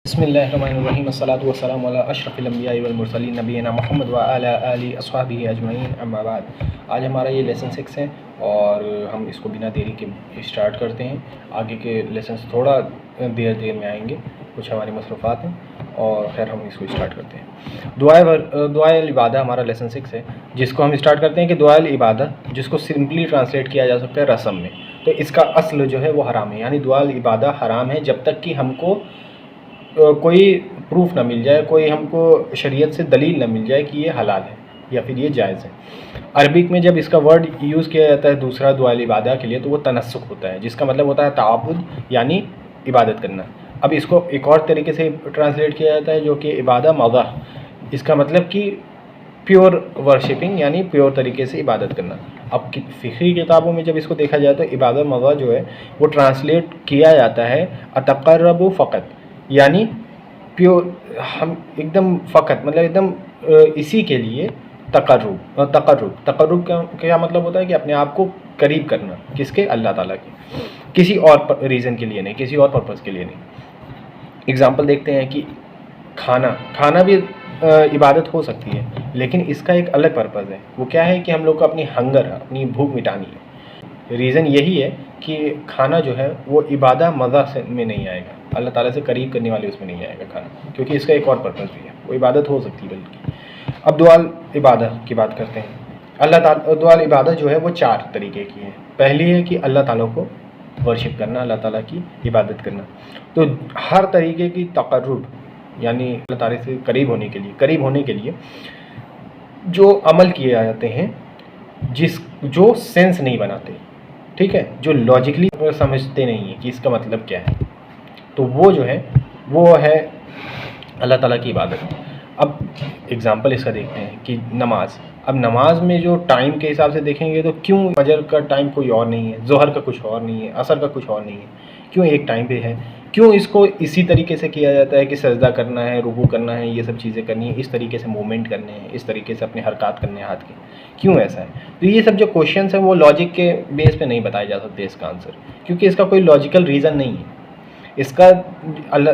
بسم اللہ الرحمن الرحیم والصلاۃ والسلام علی اشرف الانبیاء والمرسلین نبینا محمد وعلی آلہ اصحابہ اجمعین اما بعد۔ آج ہمارا یہ لیسن 6 ہے اور ہم اس کو بنا دیری کے اسٹارٹ کرتے ہیں۔ آگے کے لیسنس تھوڑا دیر میں آئیں گے، کچھ ہماری مصروفات ہیں، اور خیر ہم اس کو اسٹارٹ کرتے ہیں۔ دعائے العبادہ ہمارا لیسن 6 ہے، جس کو ہم اسٹارٹ کرتے ہیں کہ دعائے العبادہ، جس کو سمپلی ٹرانسلیٹ کیا جا سکتا ہے رسم میں۔ تو اس کا اصل جو ہے وہ حرام ہے، یعنی دعائے العبادہ حرام ہے جب تک کہ ہم کو کوئی پروف نہ مل جائے، کوئی ہم کو شریعت سے دلیل نہ مل جائے کہ یہ حلال ہے یا پھر یہ جائز ہے۔ عربک میں جب اس کا ورڈ یوز کیا جاتا ہے دوسرا دعائے العبادہ کے لیے، تو وہ تنسک ہوتا ہے، جس کا مطلب ہوتا ہے تعبد، یعنی عبادت کرنا۔ اب اس کو ایک اور طریقے سے ٹرانسلیٹ کیا جاتا ہے جو کہ عبادہ مضا، اس کا مطلب کہ پیور ورشپنگ، یعنی پیور طریقے سے عبادت کرنا۔ اب فقہی کتابوں میں جب اس کو دیکھا جائے تو عبادہ مضا جو ہے وہ ٹرانسلیٹ کیا جاتا ہے اتقرب فقط، یعنی پیور، ہم ایک دم فقط مطلب ایک دم اسی کے لیے تقرب کا کیا مطلب ہوتا ہے کہ اپنے آپ کو قریب کرنا، کس کے؟ اللہ تعالیٰ کے، کسی اور ریزن کے لیے نہیں، کسی اور پرپس کے لیے نہیں۔ اگزامپل دیکھتے ہیں کہ کھانا بھی عبادت ہو سکتی ہے، لیکن اس کا ایک الگ پرپز ہے۔ وہ کیا ہے کہ ہم لوگ کو اپنی ہنگر، اپنی بھوک مٹانی ہے۔ ریزن یہی ہے کہ کھانا جو ہے وہ عبادہ مضا میں نہیں آئے گا، اللہ تعالیٰ سے قریب کرنے والے اس میں نہیں آئے گا کھانا، کیونکہ اس کا ایک اور پرپز بھی ہے، وہ عبادت ہو سکتی ہے بلکہ۔ اب دعا العبادہ کی بات کرتے ہیں۔ اللہ تعالیٰ دعا العبادہ جو ہے وہ 4 طریقے کی ہے۔ پہلی ہے کہ اللہ تعالیٰ کو ورشپ کرنا، اللہ تعالیٰ کی عبادت کرنا۔ تو ہر طریقے کی تقرب، یعنی اللہ تعالیٰ سے قریب ہونے کے لیے جو عمل کیے جاتے ہیں، جو سینس نہیں بناتے، ٹھیک ہے، جو لاجکلی سمجھتے نہیں ہیں کہ اس کا مطلب کیا ہے، تو وہ جو ہے وہ ہے اللہ تعالیٰ کی عبادت۔ اب اگزامپل اس کا دیکھتے ہیں کہ نماز۔ اب نماز میں جو ٹائم کے حساب سے دیکھیں گے تو کیوں فجر کا ٹائم کوئی اور نہیں ہے، ظہر کا کچھ اور نہیں ہے، عصر کا کچھ اور نہیں ہے، کیوں ایک ٹائم پہ ہے؟ کیوں اس کو اسی طریقے سے کیا جاتا ہے کہ سجدہ کرنا ہے، رکوع کرنا ہے، یہ سب چیزیں کرنی ہے، اس طریقے سے موومنٹ کرنے ہیں، اس طریقے سے اپنے حرکات کرنے ہیں ہاتھ کے، کیوں ایسا ہے؟ تو یہ سب جو کوشچنس ہیں وہ لاجک کے بیس پہ نہیں بتائے جا سکتے اس کا آنسر، کیونکہ اس کا کوئی لاجیکل ریزن نہیں ہے۔ اس کا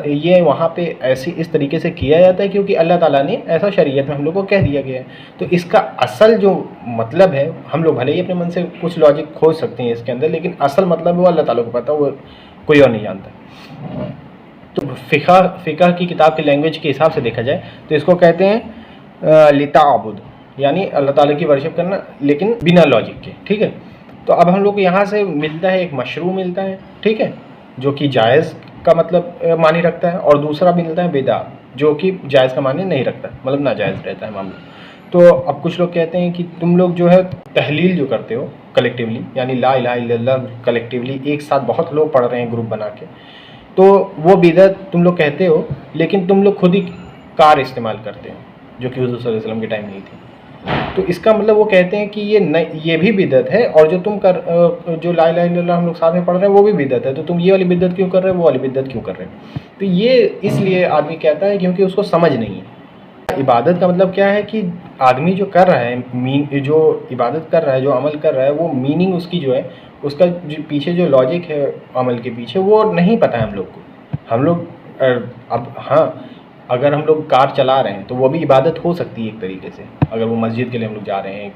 یہ وہاں پہ اس طریقے سے کیا جاتا ہے کیونکہ اللہ تعالیٰ نے ایسا شریعت میں ہم لوگ کو کہہ دیا گیا ہے۔ تو اس کا اصل جو مطلب ہے، ہم لوگ بھلے ہی اپنے من سے کچھ لاجک کھوج سکتے ہیں اس کے اندر، لیکن اصل مطلب وہ اللہ تعالیٰ کو پتہ، وہ کوئی اور نہیں جانتا۔ تو فقہ کی کتاب کی لینگویج کے حساب سے دیکھا جائے تو اس کو کہتے ہیں لتعبد، یعنی اللہ تعالیٰ کی ورشپ کرنا، لیکن بنا لاجک کے، ٹھیک ہے۔ تو اب ہم لوگ کو یہاں سے ملتا ہے ایک مشروع ملتا ہے، ٹھیک ہے، جو کہ جائز کا مطلب معنی رکھتا ہے، اور دوسرا بھی ملتا ہے بدعہ، جو کہ جائز کا معنی نہیں رکھتا، مطلب ناجائز رہتا ہے معاملہ۔ تو اب کچھ لوگ کہتے ہیں کہ تم لوگ جو ہے تحلیل جو کرتے ہو کلیکٹیولی، یعنی لا الہ الا اللہ کلیکٹیولی ایک ساتھ بہت لوگ پڑھ رہے ہیں گروپ بنا کے، تو وہ بدعت تم لوگ کہتے ہو، لیکن تم لوگ خود ہی کار استعمال کرتے ہو، جو کہ حضور صلی اللہ علیہ وسلم کے ٹائم نہیں تھی۔ تو اس کا مطلب وہ کہتے ہیں کہ یہ بھی بدعت ہے، اور جو جو لا الہ الا اللہ ہم لوگ ساتھ میں پڑھ رہے ہیں وہ بھی بدعت ہے، تو تم یہ والی بدعت کیوں کر رہے ہو، وہ والی بدعت کیوں کر رہے ہو؟ تو یہ اس لیے آدمی کہتا ہے کیونکہ اس کو سمجھ نہیں ہے۔ عبادت کا مطلب کیا ہے کہ آدمی جو کر رہا ہے، جو عبادت کر رہا ہے، جو عمل کر رہا ہے، وہ میننگ اس کی جو ہے، اس کا جو پیچھے جو لاجک ہے عمل کے پیچھے، وہ نہیں پتہ ہے ہم لوگ کو۔ ہم لوگ اب ہاں، اگر ہم لوگ کار چلا رہے ہیں تو وہ بھی عبادت ہو سکتی ہے ایک طریقے سے، اگر وہ مسجد کے لیے ہم لوگ جا رہے ہیں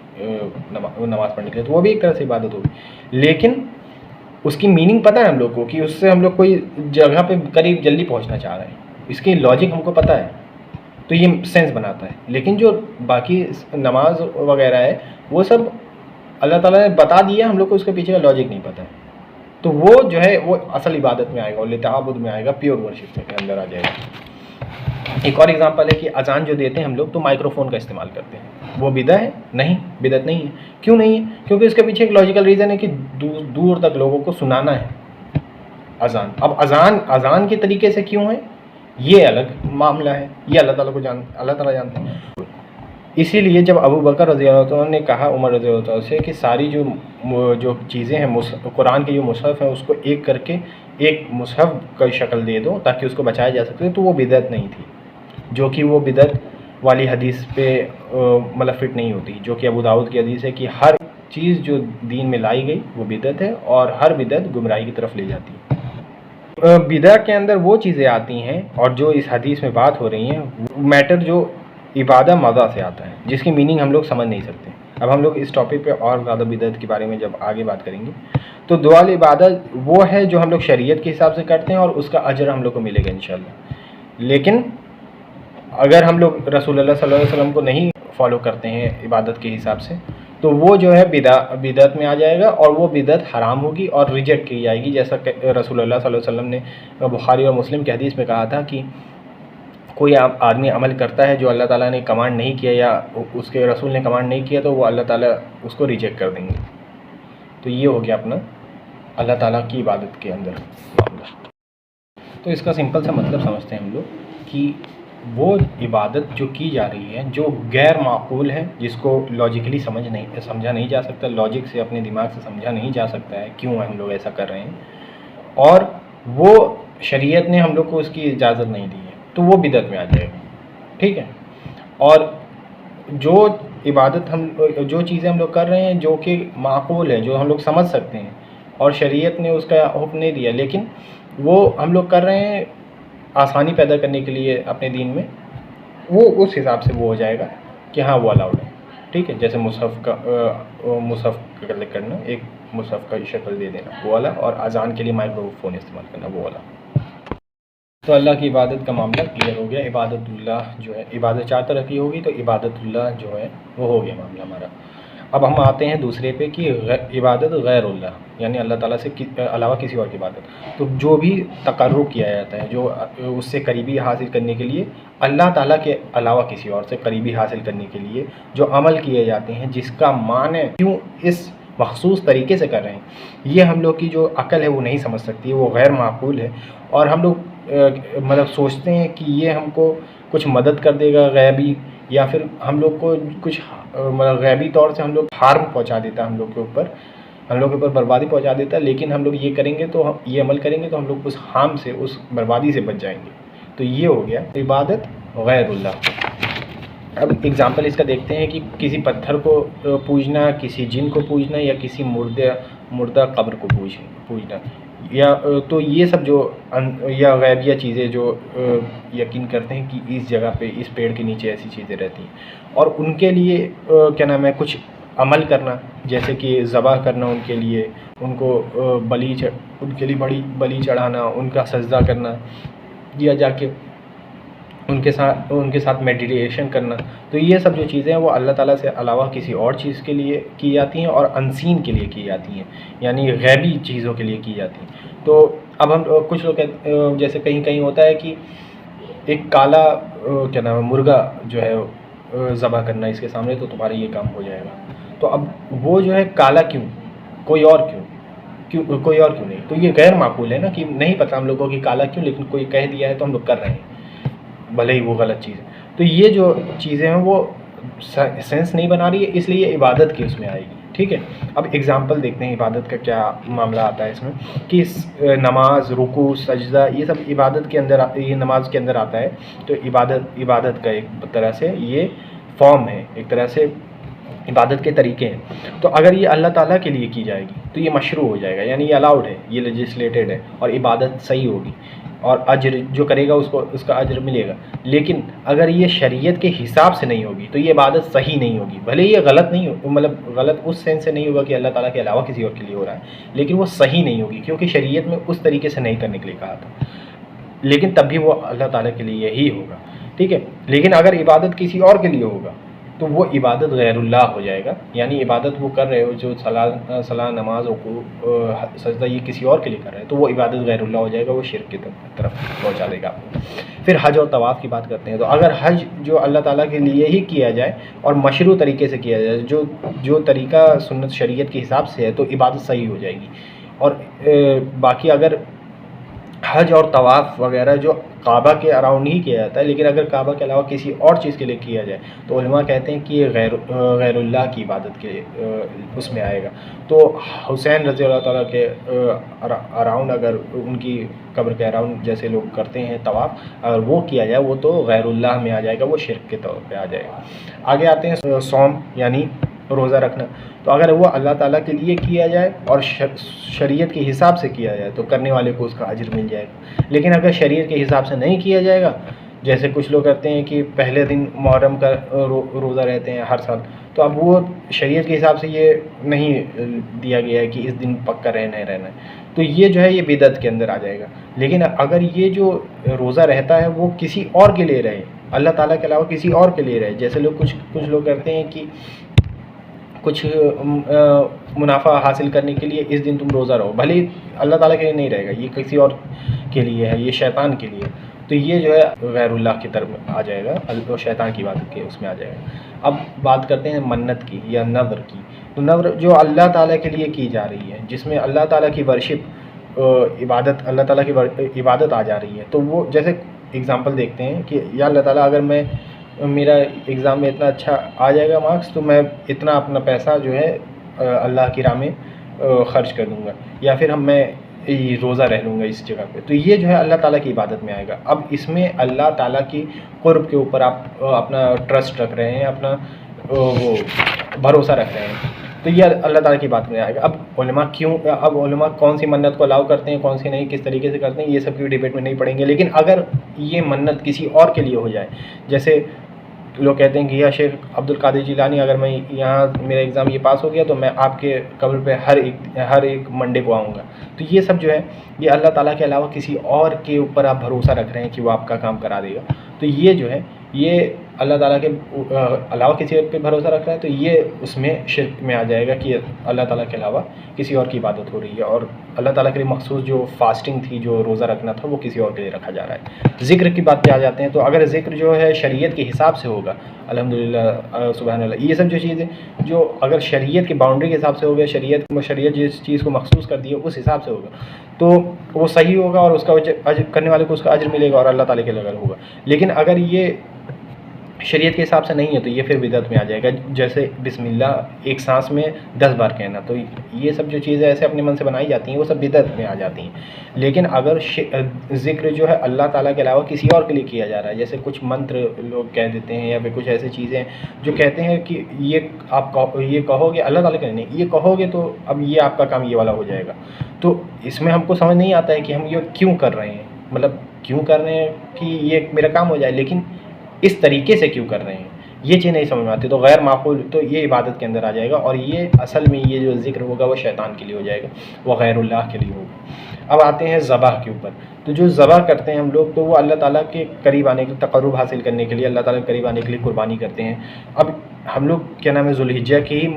نماز پڑھنے کے لیے، تو وہ بھی ایک طرح سے عبادت ہوگی، لیکن اس کی میننگ پتہ ہے ہم لوگ کو کہ اس سے ہم لوگ کوئی جگہ پہ قریب جلدی پہنچنا چاہ رہے ہیں، اس کی لاجک ہم کو پتہ ہے، تو یہ سینس بناتا ہے۔ لیکن جو باقی نماز وغیرہ ہے وہ سب اللہ تعالیٰ نے بتا دیا، ہم لوگ کو اس کے پیچھے کا لاجک نہیں پتہ ہے، تو وہ جو ہے وہ اصل عبادت میں آئے گا، اور لتعبد میں آئے گا، پیور ورشپ کے اندر آ جائے گا۔ ایک اور ایگزامپل ہے کہ اذان جو دیتے ہیں ہم لوگ تو مائکرو فون کا استعمال کرتے ہیں، وہ بدعت ہے؟ نہیں، بدعت نہیں ہے۔ کیوں نہیں ہے؟ کیونکہ اس کے پیچھے ایک لاجیکل ریزن ہے کہ دور تک لوگوں کو سنانا ہے اذان۔ اب اذان کے طریقے سے کیوں ہے، یہ الگ معاملہ ہے، یہ اللہ تعالیٰ جانتے ہیں۔ اسی لیے جب ابو بکر رضی اللہ عنہ نے کہا عمر رضی اللہ عنہ سے کہ ساری جو چیزیں ہیں قرآن کے جو مصحف ہیں اس کو ایک کر کے ایک مصحف کا شکل دے دو تاکہ اس کو بچایا جا سکے، تو وہ بدعت نہیں تھی، جو کہ وہ بدعت والی حدیث پہ مطلب فٹ نہیں ہوتی، جو کہ ابو داؤد کی حدیث ہے کہ ہر چیز جو دین میں لائی گئی وہ بدعت ہے، اور ہر بدعت گمراہی کی طرف لے جاتی ہے۔ بدع کے اندر وہ چیزیں آتی ہیں اور جو اس حدیث میں بات ہو رہی ہیں میٹر جو عبادہ مزہ سے آتا ہے، جس کی میننگ ہم لوگ سمجھ نہیں سکتے. اب ہم لوگ اس ٹاپک پہ اور زیادہ بدعت کے بارے میں جب آگے بات کریں گے تو دعا عبادت وہ ہے جو ہم لوگ شریعت کے حساب سے کرتے ہیں اور اس کا اجر ہم لوگ کو ملے گا انشاءاللہ. لیکن اگر ہم لوگ رسول اللہ صلی اللہ علیہ وسلم کو نہیں فالو کرتے ہیں عبادت کے حساب سے تو وہ جو ہے بدعت میں آ جائے گا اور وہ بدعت حرام ہوگی اور ریجیکٹ کی جائے گی، جیسا کہ رسول اللہ صلی اللہ علیہ وسلم نے بخاری اور مسلم کی حدیث میں کہا تھا کہ کوئی آدمی عمل کرتا ہے جو اللہ تعالیٰ نے کمانڈ نہیں کیا یا اس کے رسول نے کمانڈ نہیں کیا تو وہ اللہ تعالیٰ اس کو ریجیکٹ کر دیں گے. تو یہ ہو گیا اپنا اللہ تعالیٰ کی عبادت کے اندر معاملہ. تو اس کا سمپل سا مطلب سمجھتے ہیں ہم لوگ کہ وہ عبادت جو کی جا رہی ہے جو غیر معقول ہے، جس کو لاجیکلی سمجھا نہیں جا سکتا، لاجک سے اپنے دماغ سے سمجھا نہیں جا سکتا ہے کیوں ہم لوگ ایسا کر رہے ہیں، اور وہ شریعت نے ہم لوگ کو اس کی اجازت نہیں دی ہے، تو وہ بدعت میں آ جائے گا. ٹھیک ہے. اور جو عبادت جو چیزیں ہم لوگ کر رہے ہیں جو کہ معقول ہے، جو ہم لوگ سمجھ سکتے ہیں اور شریعت نے اس کا حکم نہیں دیا، لیکن وہ ہم لوگ کر رہے ہیں آسانی پیدا کرنے کے لیے اپنے دین میں، وہ اس حساب سے وہ ہو جائے گا کہ ہاں وہ الاؤڈ ہے. ٹھیک ہے. جیسے مصحف کا کلک کرنا، ایک مصحف کا شکل دے دینا وہ والا، اور اذان کے لیے مائکرو فون استعمال کرنا وہ والا. تو اللہ کی عبادت کا معاملہ کلیئر ہو گیا. عبادت اللہ جو ہے، عبادت 4 طرح کی ہوگی، تو عبادت اللہ جو ہے وہ ہو گیا معاملہ ہمارا. اب ہم آتے ہیں دوسرے پہ کہ عبادت غیر اللہ، یعنی اللہ تعالیٰ سے علاوہ کسی اور کی عبادت. تو جو بھی تقرب کیا جاتا ہے، جو اس سے قریبی حاصل کرنے کے لیے، اللہ تعالیٰ کے علاوہ کسی اور سے قریبی حاصل کرنے کے لیے جو عمل کیے جاتے ہیں، جس کا معنی کیوں اس مخصوص طریقے سے کر رہے ہیں، یہ ہم لوگ کی جو عقل ہے وہ نہیں سمجھ سکتی، وہ غیر معقول ہے. اور ہم لوگ مطلب سوچتے ہیں کہ یہ ہم کو کچھ مدد کر دے گا غیبی، یا پھر ہم لوگ کو کچھ مطلب غیبی طور سے ہم لوگ ہارم پہنچا دیتا ہے، ہم لوگ کے اوپر بربادی پہنچا دیتا ہے. لیکن ہم لوگ یہ کریں گے تو یہ عمل کریں گے تو ہم لوگ اس ہارم سے، اس بربادی سے بچ جائیں گے. تو یہ ہو گیا عبادت غیر اللہ. اب اگزامپل اس کا دیکھتے ہیں کہ کسی پتھر کو پوجنا، کسی جن کو پوجنا، یا کسی مردہ قبر کو پوجنا، یا تو یہ سب جو یا غیبیہ چیزیں جو یقین کرتے ہیں کہ اس جگہ پہ اس پیڑ کے نیچے ایسی چیزیں رہتی ہیں، اور ان کے لیے کیا نام ہے کچھ عمل کرنا، جیسے کہ ذبح کرنا ان کے لیے، ان کو ان کے لیے بڑی بلی چڑھانا، ان کا سجدہ کرنا، یا جا کے ان کے ساتھ میڈیٹیشن کرنا. تو یہ سب جو چیزیں ہیں وہ اللہ تعالیٰ سے علاوہ کسی اور چیز کے لیے کی جاتی ہیں اور انسین کے لیے کی جاتی ہیں، یعنی غیبی چیزوں کے لیے کی جاتی ہیں. تو اب ہم کچھ لوگ جیسے کہیں ہوتا ہے کہ ایک کالا کیا نام ہے مرغا جو ہے ذبح کرنا اس کے سامنے، تو تمہارا یہ کام ہو جائے گا. تو اب وہ جو ہے کالا کیوں، کوئی اور کیوں نہیں؟ تو یہ غیر معقول ہے نا، کہ نہیں پتہ ہم لوگوں کو کہ کالا کیوں، لیکن کوئی کہہ دیا ہے تو ہم لوگ کر رہے ہیں، بھلے ہی وہ غلط چیز ہے. تو یہ جو چیزیں ہیں وہ سینس نہیں بنا رہی ہے، اس لیے یہ عبادت کی اس میں آئے گی. ٹھیک ہے. اب اگزامپل دیکھتے ہیں عبادت کا کیا معاملہ آتا ہے اس میں، کہ نماز، رکوع، سجدہ، یہ سب عبادت کے اندر، یہ نماز کے اندر آتا ہے. تو عبادت کا ایک طرح سے یہ فارم ہے، ایک طرح سے عبادت کے طریقے ہیں. تو اگر یہ اللہ تعالیٰ کے لیے کی جائے گی تو یہ مشروع ہو جائے گا، یعنی یہ الاؤڈ ہے، یہ لیجسلیٹڈ ہے، اور عبادت صحیح ہوگی، اور اجر جو کرے گا اس کا اجر ملے گا. لیکن اگر یہ شریعت کے حساب سے نہیں ہوگی تو یہ عبادت صحیح نہیں ہوگی. بھلے یہ غلط نہیں ہو، مطلب غلط اس سینس سے نہیں ہوگا کہ اللہ تعالیٰ کے علاوہ کسی اور کے لیے ہو رہا ہے، لیکن وہ صحیح نہیں ہوگی کیونکہ شریعت میں اس طریقے سے نہیں کرنے کے لیے کہا تھا. لیکن تب بھی وہ اللہ تعالیٰ کے لیے ہی ہوگا. ٹھیک ہے. لیکن اگر عبادت کسی اور کے لیے ہوگا تو وہ عبادت غیر اللہ ہو جائے گا، یعنی عبادت وہ کر رہے ہو جو صلاح، نماز، رکوع، سجدہ، یہ کسی اور کے لیے کر رہے ہیں تو وہ عبادت غیر اللہ ہو جائے گا، وہ شرک کی طرف پہنچا دے گا آپ کو. پھر حج اور طواف کی بات کرتے ہیں. تو اگر حج جو اللہ تعالیٰ کے لیے ہی کیا جائے اور مشروع طریقے سے کیا جائے، جو طریقہ سنت شریعت کے حساب سے ہے، تو عبادت صحیح ہو جائے گی. اور باقی اگر حج اور طواف وغیرہ جو کعبہ کے اراؤنڈ ہی کیا جاتا ہے، لیکن اگر کعبہ کے علاوہ کسی اور چیز کے لیے کیا جائے تو علماء کہتے ہیں کہ یہ غیر اللہ کی عبادت کے اس میں آئے گا. تو حسین رضی اللہ تعالیٰ کے اراؤنڈ، اگر ان کی قبر کے اراؤنڈ جیسے لوگ کرتے ہیں طواف، اگر وہ کیا جائے وہ تو غیر اللہ میں آ جائے گا، وہ شرک کے طور پہ آ جائے گا. آگے آتے ہیں صوم، یعنی روزہ رکھنا، تو اگر وہ اللہ تعالیٰ کے لیے کیا جائے اور شریعت کے حساب سے کیا جائے تو کرنے والے کو اس کا اجر مل جائے گا. لیکن اگر شریعت کے حساب سے نہیں کیا جائے گا، جیسے کچھ لوگ کرتے ہیں کہ پہلے دن محرم کا روزہ رہتے ہیں ہر سال، تو اب وہ شریعت کے حساب سے یہ نہیں دیا گیا ہے کہ اس دن پکا رہنا ہے، تو یہ جو ہے یہ بدعت کے اندر آ جائے گا. لیکن اگر یہ جو روزہ رہتا ہے وہ کسی اور کے لیے رہے، اللہ تعالیٰ کے علاوہ کسی اور کے لیے رہے، جیسے کچھ لوگ کرتے ہیں کہ کچھ منافع حاصل کرنے کے لیے اس دن تم روزہ رہو، بھلے ہی اللہ تعالیٰ کے لیے نہیں رہے گا، یہ کسی اور کے لیے ہے، یہ شیطان کے لیے، تو یہ جو ہے غیر اللہ کی طرف آ جائے گا، شیطان کی بات کے اس میں آ جائے گا. اب بات کرتے ہیں منت کی یا نذر کی. تو نذر جو اللہ تعالیٰ کے لیے کی جا رہی ہے، جس میں اللہ تعالیٰ کی ورشپ عبادت، اللہ تعالیٰ کی عبادت آ جا رہی ہے، تو وہ جیسے اگزامپل دیکھتے ہیں کہ یا اللہ تعالیٰ اگر میرا ایگزام میں اتنا اچھا آ جائے گا مارکس، تو میں اتنا اپنا پیسہ جو ہے اللہ کی راہ میں خرچ کر دوں گا، یا پھر میں روزہ رہ لوں گا اس جگہ پہ. تو یہ جو ہے اللہ تعالیٰ کی عبادت میں آئے گا. اب اس میں اللہ تعالیٰ کی قرب کے اوپر آپ اپنا ٹرسٹ رکھ رہے ہیں، اپنا وہ بھروسہ رکھ رہے ہیں، تو یہ اللہ تعالیٰ کی بات میں آئے گا. اب علماء کون سی منت کو الاؤ کرتے ہیں، کون سی نہیں، کس طریقے سے کرتے ہیں، یہ سب کی ڈیبیٹ میں نہیں پڑیں گے. لیکن اگر یہ منت کسی اور کے لیے ہو جائے، جیسے لوگ کہتے ہیں کہ یا شیخ عبد القادر جیلانی، اگر میں یہاں میرا ایگزام یہ پاس ہو گیا تو میں آپ کے قبر پہ ہر ایک منڈے کو آؤں گا، تو یہ سب جو ہے یہ اللہ تعالیٰ کے علاوہ کسی اور کے اوپر آپ بھروسہ رکھ رہے ہیں کہ وہ آپ کا کام کرا دے گا. تو یہ جو ہے یہ اللہ تعالیٰ کے علاوہ کسی اور پہ بھروسہ رکھ رہا ہے، تو یہ اس میں شرک میں آ جائے گا کہ اللہ تعالیٰ کے علاوہ کسی اور کی عبادت ہو رہی ہے، اور اللہ تعالیٰ کے لیے مخصوص جو فاسٹنگ تھی، جو روزہ رکھنا تھا، وہ کسی اور کے لیے رکھا جا رہا ہے. ذکر کی بات پہ آ جاتے ہیں. تو اگر ذکر جو ہے شریعت کے حساب سے ہوگا، الحمدللہ سبحان اللہ، یہ سب جو چیزیں جو اگر شریعت کی باؤنڈری کے حساب سے ہوگا، شریعت جس چیز کو مخصوص کر دی ہے اس حساب سے ہوگا، تو وہ صحیح ہوگا اور اس کا کرنے والے کو اس کا اجر ملے گا اور اللہ تعالیٰ کے لیے ہوگا. لیکن اگر یہ شریعت کے حساب سے نہیں ہے تو یہ پھر بدعت میں آ جائے گا. جیسے بسم اللہ ایک سانس میں 10 بار کہنا، تو یہ سب جو چیزیں ایسے اپنے من سے بنائی جاتی ہیں وہ سب بدعت میں آ جاتی ہیں. لیکن اگر ذکر جو ہے اللہ تعالیٰ کے علاوہ کسی اور کے لیے کیا جا رہا ہے، جیسے کچھ منتر لوگ کہہ دیتے ہیں، یا پھر کچھ ایسی چیزیں جو کہتے ہیں کہ یہ آپ یہ کہو گے اللہ تعالیٰ کے لیے نہیں، یہ کہو گے تو اب یہ آپ کا کام یہ والا ہو جائے گا. تو اس میں ہم کو سمجھ نہیں آتا ہے کہ ہم یہ کیوں کر رہے ہیں، مطلب کیوں کر رہے ہیں کہ یہ میرا کام ہو جائے، لیکن اس طریقے سے کیوں کر رہے ہیں یہ چیز نہیں سمجھ میں آتی. تو غیر معقول، تو یہ عبادت کے اندر آ جائے گا، اور یہ اصل میں یہ جو ذکر ہوگا وہ شیطان کے لیے ہو جائے گا، وہ غیر اللہ کے لیے ہوگا. اب آتے ہیں ذبح کے اوپر. تو جو ذبح کرتے ہیں ہم لوگ، تو وہ اللہ تعالیٰ کے قریب آنے کے تقرب حاصل کرنے کے لیے، اللہ تعالیٰ کے قریب آنے کے لیے قربانی کرتے ہیں. اب ہم لوگ کیا نام ہے ذوالحجہ کے ہی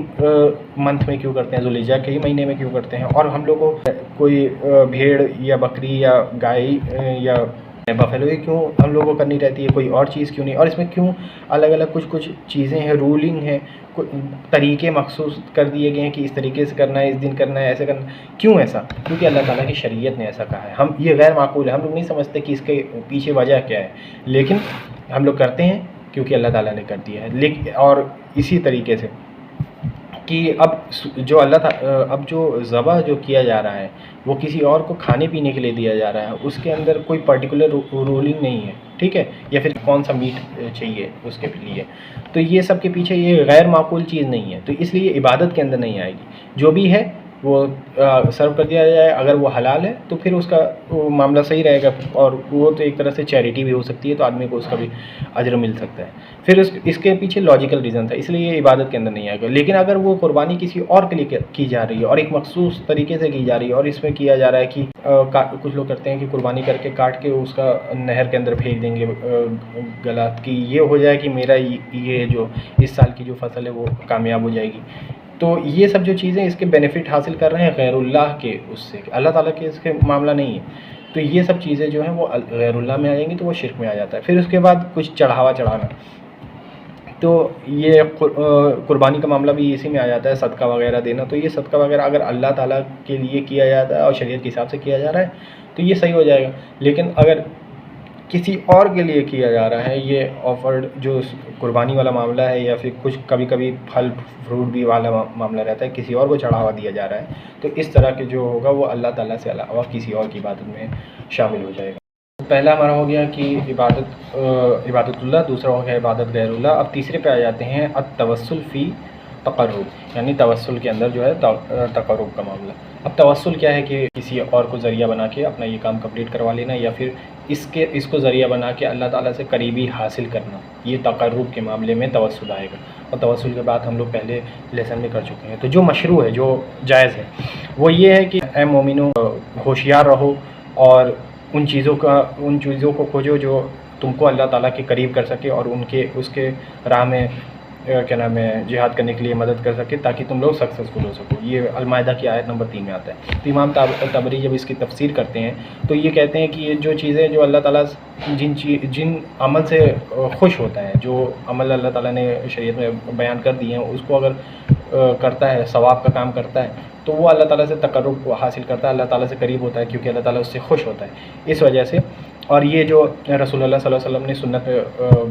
منتھ میں کیوں کرتے ہیں، ذوالحجہ کے ہی مہینے میں کیوں کرتے ہیں، اور ہم لوگوں کو کوئی بھیڑ یا بکری یا گائے یا بفیلو کیوں ہم لوگوں کو کرنی رہتی ہے، کوئی اور چیز کیوں نہیں، اور اس میں کیوں الگ الگ کچھ چیزیں ہیں، رولنگ ہیں، طریقے مخصوص کر دیے گئے ہیں کہ اس طریقے سے کرنا ہے، اس دن کرنا ہے، ایسے کرنا ہے. کیوں ایسا؟ کیونکہ اللہ تعالیٰ کی شریعت نے ایسا کہا ہے. یہ غیر معقول ہے، ہم لوگ نہیں سمجھتے کہ اس کے پیچھے وجہ کیا ہے، لیکن ہم لوگ کرتے ہیں کیونکہ اللہ تعالیٰ نے کر دیا ہے. لیکن اور اسی طریقے سے کہ اب جو ذبح جو کیا جا رہا ہے وہ کسی اور کو کھانے پینے کے لیے دیا جا رہا ہے، اس کے اندر کوئی پرٹیکولر رولنگ نہیں ہے، ٹھیک ہے، یا پھر کون سا میٹ چاہیے اس کے لیے. تو یہ سب کے پیچھے یہ غیر معقول چیز نہیں ہے، تو اس لیے عبادت کے اندر نہیں آئے گی. جو بھی ہے وہ سرو کر دیا جائے. اگر وہ حلال ہے تو پھر اس کا وہ معاملہ صحیح رہے گا، اور وہ تو ایک طرح سے چیریٹی بھی ہو سکتی ہے، تو آدمی کو اس کا بھی اجر مل سکتا ہے. پھر اس کے پیچھے لاجیکل ریزن تھا، اس لیے یہ عبادت کے اندر نہیں آئے گا. لیکن اگر وہ قربانی کسی اور کے لیے کی جا رہی ہے اور ایک مخصوص طریقے سے کی جا رہی ہے، اور اس میں کیا جا رہا ہے کہ کچھ لوگ کرتے ہیں کہ قربانی کر کے کاٹ کے اس کا نہر کے اندر پھینک دیں گے گلا، کہ یہ ہو جائے کہ میرا یہ جو اس سال کی جو فصل ہے وہ کامیاب ہو جائے گی. تو یہ سب جو چیزیں اس کے بینیفٹ حاصل کر رہے ہیں غیر اللہ کے، اس سے اللہ تعالیٰ کے اس کے معاملہ نہیں ہے. تو یہ سب چیزیں جو ہیں وہ غیر اللہ میں آ جائیں گی، تو وہ شرک میں آ جاتا ہے. پھر اس کے بعد کچھ چڑھانا، تو یہ قربانی کا معاملہ بھی اسی میں آ جاتا ہے، صدقہ وغیرہ دینا. تو یہ صدقہ وغیرہ اگر اللہ تعالیٰ کے لیے کیا جاتا ہے اور شریعت کے حساب سے کیا جا رہا ہے تو یہ صحیح ہو جائے گا. لیکن اگر کسی اور کے لیے کیا جا رہا ہے، یہ آفرڈ جو قربانی والا معاملہ ہے، یا پھر کچھ کبھی پھل فروٹ بھی والا معاملہ رہتا ہے، کسی اور کو چڑھاوا دیا جا رہا ہے، تو اس طرح کے جو ہوگا وہ اللہ تعالیٰ سے علاوہ کسی اور کی عبادت میں شامل ہو جائے گا. پہلا ہمارا ہو گیا کہ عبادت اللہ، دوسرا ہو گیا عبادت غیر اللہ. اب تیسرے پہ آ جاتے ہیں التوسل فی تقرب یعنی توسل کے اندر جو ہے تقرب کا معاملہ. اب توسل کیا ہے کہ کسی اور کو ذریعہ بنا کے اپنا یہ کام کمپلیٹ کروا لینا, یا پھر اس کو ذریعہ بنا کے اللہ تعالیٰ سے قریبی حاصل کرنا. یہ تقرب کے معاملے میں توسل آئے گا. اور توسل کے بعد ہم لوگ پہلے لیسن میں کر چکے ہیں. تو جو مشروع ہے, جو جائز ہے, وہ یہ ہے کہ اے مومنو ہوشیار رہو اور ان چیزوں کو کھوجو جو تم کو اللہ تعالیٰ کے قریب کر سکے اور اس کے راہ میں کیا نام ہے جہاد کرنے کے لیے مدد کر سکے, تاکہ تم لوگ سکسیزفل ہو سکو. یہ المائدہ کی آیت نمبر 3 میں آتا ہے. تو امام طبری جب اس کی تفسیر کرتے ہیں تو یہ کہتے ہیں کہ یہ جو چیزیں جو اللہ تعالیٰ جن عمل سے خوش ہوتا ہے, جو عمل اللہ تعالیٰ نے شریعت میں بیان کر دیے ہیں, اس کو اگر کرتا ہے, ثواب کا کام کرتا ہے, تو وہ اللہ تعالیٰ سے تقرب حاصل کرتا ہے, اللہ تعالیٰ سے قریب ہوتا ہے, کیونکہ اللہ تعالیٰ اس سے خوش ہوتا ہے. اس وجہ سے, اور یہ جو رسول اللہ صلی اللہ علیہ وسلم نے سنت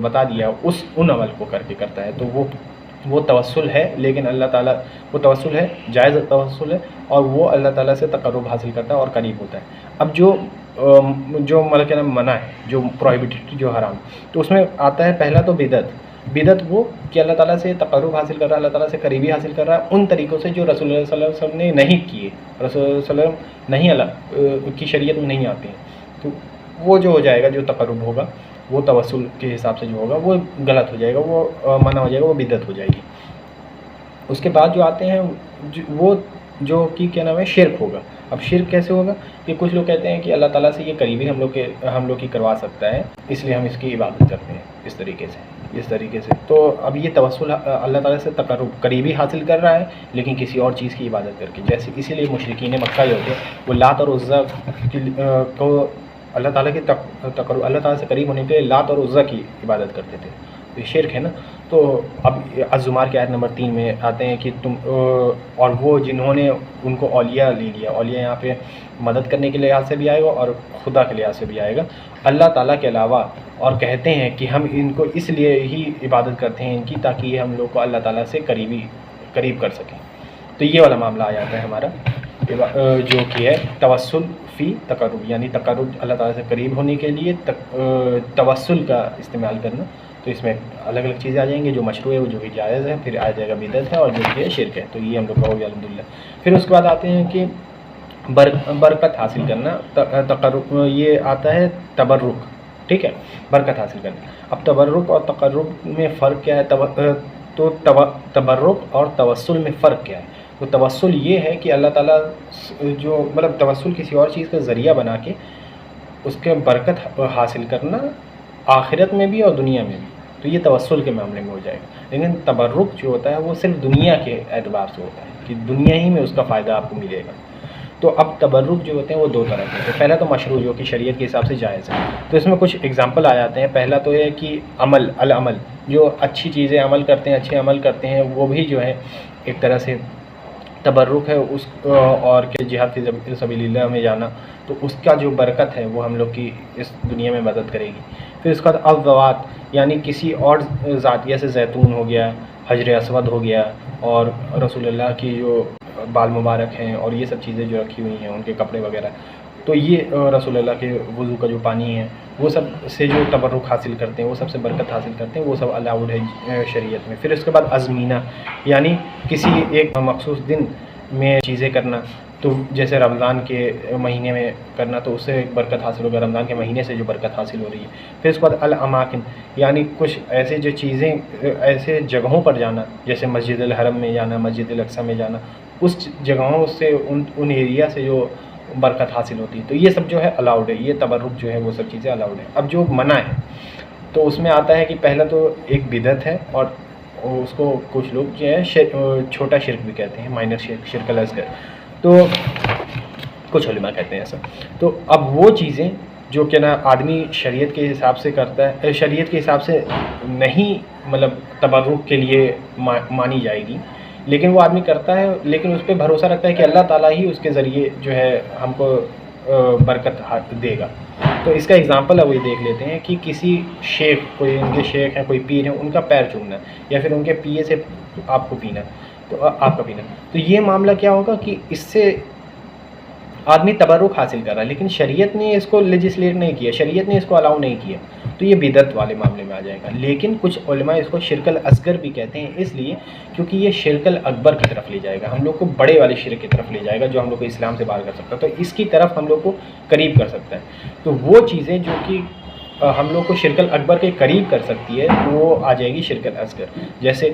بتا دیا ان عمل کو کر کے کرتا ہے, تو وہ توسل ہے. لیکن اللہ تعالیٰ وہ توسل ہے, جائز توسل ہے, اور وہ اللہ تعالیٰ سے تقرب حاصل کرتا ہے اور قریب ہوتا ہے. اب جو مطلب کیا منع ہے, جو پروہیبٹڈ, جو حرام, تو اس میں آتا ہے پہلا تو بدعت وہ کہ اللہ تعالیٰ سے تقرب حاصل کر رہا ہے, اللہ تعالیٰ سے قریبی حاصل کر رہا ہے ان طریقوں سے جو رسول اللہ صلی اللہ علیہ وسلم نے نہیں کیے, رسول اللہ صلی اللہ علیہ وسلم نہیں اللہ کی شریعت میں نہیں آتے ہیں. تو وہ جو ہو جائے گا, جو تقرب ہوگا, وہ توسل کے حساب سے جو ہوگا وہ غلط ہو جائے گا, وہ منع ہو جائے گا, وہ بدعت ہو جائے گی. اس کے بعد جو آتے ہیں وہ جو کہ کیا نام ہے شرک ہوگا. اب شرک کیسے ہوگا کہ کچھ لوگ کہتے ہیں کہ اللہ تعالیٰ سے یہ قریبی ہم لوگ کی کروا سکتا ہے, اس لیے ہم اس کی عبادت کرتے ہیں اس طریقے سے. تو اب یہ توسل اللہ تعالیٰ سے تقرب قریبی حاصل کر رہا ہے, لیکن کسی اور چیز کی عبادت کر کے. جیسے اسی لیے مشرکین مکہ جو ہوتے ہیں وہ لات اور عزیٰ کو اللہ تعالیٰ کی تقرب, اللہ تعالیٰ سے قریب ہونے کے لیے لات اور عزیٰ کی عبادت کرتے تھے. تو یہ شرک ہے نا. تو اب الزمار کی آیت نمبر 3 میں آتے ہیں کہ تم اور وہ جنہوں نے ان کو اولیاء لے لیا, اولیاء یہاں پہ مدد کرنے کے لحاظ سے بھی آئے گا اور خدا کے لحاظ سے بھی آئے گا, اللہ تعالیٰ کے علاوہ, اور کہتے ہیں کہ ہم ان کو اس لیے ہی عبادت کرتے ہیں ان کی, تاکہ یہ ہم لوگ کو اللہ تعالیٰ سے قریب کر سکیں. تو یہ والا معاملہ آ جاتا ہے ہمارا, جو کہ ہے توسل فی تقرب, یعنی تقرب اللہ تعالیٰ سے قریب ہونے کے لیے توسل کا استعمال کرنا. تو اس میں الگ الگ چیزیں آ جائیں گی, جو مشروع ہے, وہ جو بھی جائز ہے, پھر آ جائے گا بدعت ہے, اور جو کہ شرک ہے. تو یہ ہم لوگ کا ہو گیا الحمدللہ. پھر اس کے بعد آتے ہیں کہ برکت حاصل کرنا. تقرب یہ آتا ہے تبرک, ٹھیک ہے, برکت حاصل کرنا. اب تبرک اور تقرب میں فرق کیا ہے؟ تو تبرک اور توسل میں فرق کیا ہے؟ تو توسل یہ ہے کہ اللہ تعالیٰ جو مطلب توسل کسی اور چیز کا ذریعہ بنا کے اس کے برکت حاصل کرنا آخرت میں بھی اور دنیا میں بھی. تو یہ توسل کے معاملے میں ہو جائے گا. لیکن تبرک جو ہوتا ہے وہ صرف دنیا کے اعتبار سے ہوتا ہے کہ دنیا ہی میں اس کا فائدہ آپ کو ملے گا. تو اب تبرک جو ہوتے ہیں وہ 2 طرح کے ہوتے ہیں. پہلا تو مشروع, جو کہ شریعت کے حساب سے جائز ہے. تو اس میں کچھ اگزامپل آ جاتے ہیں. پہلا تو یہ کہ العمل, جو اچھی چیزیں عمل کرتے ہیں, اچھے عمل کرتے ہیں, وہ بھی جو ہے ایک طرح سے تبرک ہے. اور کہ جہاد فی سبیل اللہ میں جانا, تو اس کا جو برکت ہے وہ ہم لوگ کی اس دنیا میں مدد کرے گی. پھر اس کا الزوات, یعنی کسی اور ذات, جیسے زیتون ہو گیا, حجر اسود ہو گیا, اور رسول اللہ کی جو بال مبارک ہیں, اور یہ سب چیزیں جو رکھی ہوئی ہیں, ان کے کپڑے وغیرہ, تو یہ رسول اللہ کے وضو کا جو پانی ہے, وہ سب سے جو تبرک حاصل کرتے ہیں, وہ سب سے برکت حاصل کرتے ہیں, وہ سب الاؤڈ ہے شریعت میں. پھر اس کے بعد ازمینہ, یعنی کسی ایک مخصوص دن میں چیزیں کرنا. تو جیسے رمضان کے مہینے میں کرنا, تو اس سے ایک برکت حاصل ہوگا, رمضان کے مہینے سے جو برکت حاصل ہو رہی ہے. پھر اس کے بعد الاماکن, یعنی کچھ ایسے جو چیزیں, ایسے جگہوں پر جانا, جیسے مسجد الحرم میں جانا, مسجد الاقصیٰ میں جانا, اس جگہوں سے ان ایریا سے جو برکت حاصل ہوتی ہے. تو یہ سب جو ہے الاؤڈ ہے, یہ تبرک جو ہے وہ سب چیزیں الاؤڈ ہے. اب جو منع ہے تو اس میں آتا ہے کہ پہلا تو ایک بدعت ہے, اور اس کو کچھ لوگ جو ہے چھوٹا شرک بھی کہتے ہیں, مائنر شرک الاصغر, تو کچھ علماء کہتے ہیں ایسا. تو اب وہ چیزیں جو کہ نا آدمی شریعت کے حساب سے کرتا ہے, شریعت کے حساب سے نہیں مطلب تبرک کے لیے مانی جائے گی, لیکن وہ آدمی کرتا ہے, لیکن اس پہ بھروسہ رکھتا ہے کہ اللہ تعالیٰ ہی اس کے ذریعے جو ہے ہم کو برکت دے گا. تو اس کا اگزامپل ہے وہی دیکھ لیتے ہیں کہ کسی شیخ, کوئی ان کے شیخ ہیں, کوئی پیر ہیں, ان کا پیر چومنا, یا پھر ان کے پیے سے آپ کو پینا, تو آپ کا پینا. تو یہ معاملہ کیا ہوگا کہ اس سے آدمی تبرک حاصل کر رہا ہے، لیکن شریعت نے اس کو لیجسلیٹ نہیں کیا، شریعت نے اس کو الاؤ نہیں کیا، تو یہ بدعت والے معاملے میں آ جائے گا۔ لیکن کچھ علماء اس کو شرک الاصغر بھی کہتے ہیں، اس لیے کیونکہ یہ شرک الاکبر کی طرف لے جائے گا، ہم لوگ کو بڑے والے شرک کی طرف لے جائے گا جو ہم لوگ کو اسلام سے باہر کر سکتا ہے، تو اس کی طرف ہم لوگ کو قریب کر سکتا ہے۔ تو وہ چیزیں جو کہ ہم لوگ کو شرک الاکبر کے قریب کر سکتی ہے وہ آ جائے گی شرک الاصغر۔ جیسے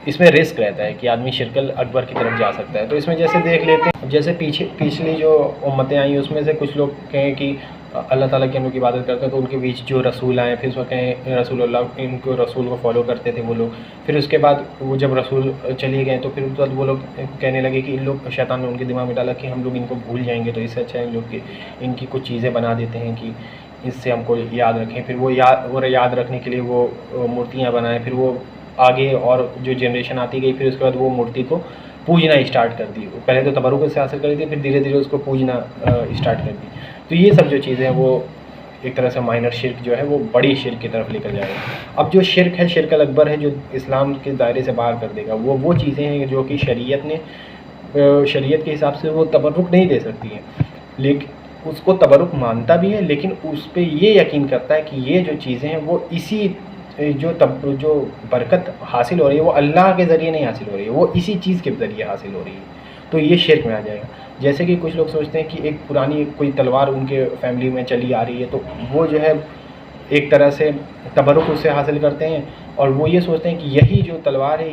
اس میں رسک رہتا ہے کہ آدمی شرک الاکبر کی طرف جا سکتا ہے، تو اس میں جیسے دیکھ لیتے ہیں، جیسے پچھلی جو امتیں آئیں اس میں سے کچھ لوگ کہیں کہ اللہ تعالیٰ کی ہم لوگ عبادت کرتے ہیں، تو ان کے بیچ جو رسول آئے پھر اس وقت کہیں رسول اللہ، ان کو رسول کو فالو کرتے تھے وہ لوگ، پھر اس کے بعد وہ جب رسول چلے گئے تو پھر اس کے بعد وہ لوگ کہنے لگے کہ ان لوگ، شیطان نے ان کے دماغ میں ڈالا کہ ہم لوگ ان کو بھول جائیں گے، تو اس سے اچھا ہے ان لوگ ان کی کچھ چیزیں بنا دیتے ہیں کہ اس سے ہم کو یاد رکھیں، پھر وہ یاد رکھنے کے لیے وہ مورتیاں بنائیں، پھر وہ آگے اور جو جنریشن آتی گئی پھر اس کے بعد وہ مورتی کو پوجنا اسٹارٹ کر دی، پہلے تو تبرک سے حاصل کر دی، پھر دھیرے دھیرے اس کو پوجنا اسٹارٹ کر دی۔ تو یہ سب جو چیزیں ہیں وہ ایک طرح سے مائنر شرک جو ہے وہ بڑی شرک کی طرف لے کر جائے گا۔ اب جو شرک ہے شرک الاکبر ہے جو اسلام کے دائرے سے باہر کر دے گا، وہ چیزیں ہیں جو کہ شریعت کے حساب سے وہ تبرک نہیں دے سکتی ہیں، لیکن اس کو تبرک مانتا بھی ہے، لیکن اس پہ یہ یقین کرتا ہے کہ یہ جو چیزیں ہیں وہ اسی جو برکت حاصل ہو رہی ہے وہ اللہ کے ذریعے نہیں حاصل ہو رہی ہے، وہ اسی چیز کے ذریعے حاصل ہو رہی ہے، تو یہ شرک میں آ جائے گا۔ جیسے کہ کچھ لوگ سوچتے ہیں کہ ایک پرانی کوئی تلوار ان کے فیملی میں چلی آ رہی ہے، تو وہ جو ہے ایک طرح سے تبرک اس سے حاصل کرتے ہیں، اور وہ یہ سوچتے ہیں کہ یہی جو تلوار ہے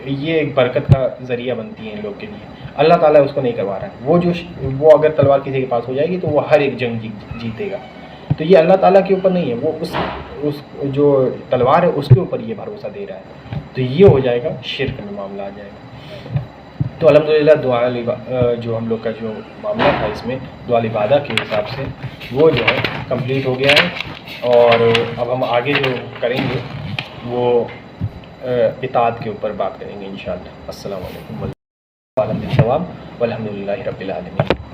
یہ ایک برکت کا ذریعہ بنتی ہے ان لوگ کے لیے، اللہ تعالیٰ اس کو نہیں کروا رہا ہے۔ وہ اگر تلوار کسی کے پاس ہو جائے گی تو وہ ہر ایک جنگ جیتے گا، تو یہ اللہ تعالیٰ کے اوپر نہیں ہے، وہ اس جو تلوار ہے اس کے اوپر یہ بھروسہ دے رہا ہے، تو یہ ہو جائے گا شرک میں معاملہ آ جائے گا۔ تو الحمدللہ دعا جو ہم لوگ کا جو معاملہ تھا اس میں دعا العبادہ کے حساب سے وہ جو ہے کمپلیٹ ہو گیا ہے، اور اب ہم آگے جو کریں گے وہ اطاعت کے اوپر بات کریں گے انشاءاللہ۔ السلام علیکم والحمد للہ رب العالمین۔